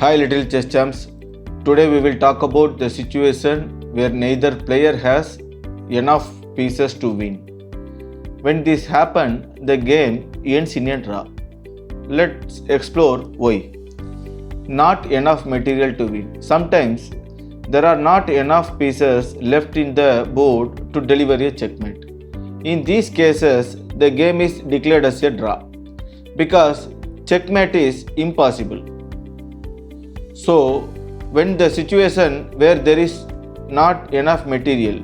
Hi little chess champs. Today we will talk about the situation where neither player has enough pieces to win. When this happens, the game ends in a draw. Let's explore why. Not enough material to win. Sometimes there are not enough pieces left in the board to deliver a checkmate. In these cases, the game is declared as a draw because checkmate is impossible. So, when the situation where there is not enough material,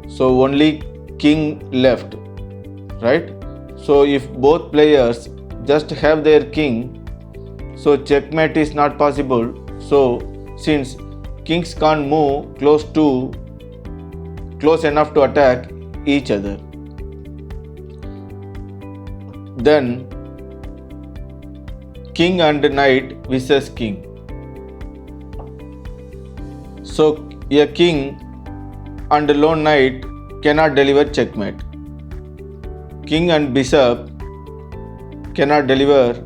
so only king left, right? So if both players just have their king, so checkmate is not possible. So since kings can't move close enough to attack each other, then king and knight versus king. So a king and a lone knight cannot deliver checkmate. King and bishop cannot deliver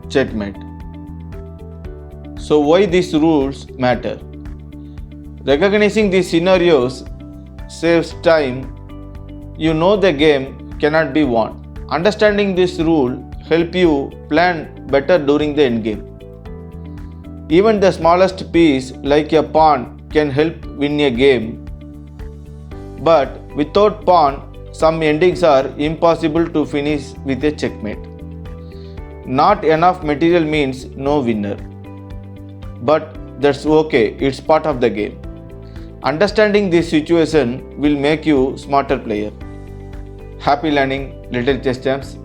checkmate. So why these rules matter? Recognizing these scenarios saves time. You know the game cannot be won. Understanding this rule help you plan better during the endgame. Even the smallest piece like a pawn can help win a game. But without pawn, some endings are impossible to finish with a checkmate. Not enough material means no winner. But that's okay, it's part of the game. Understanding this situation will make you smarter player. Happy learning, little chess champs.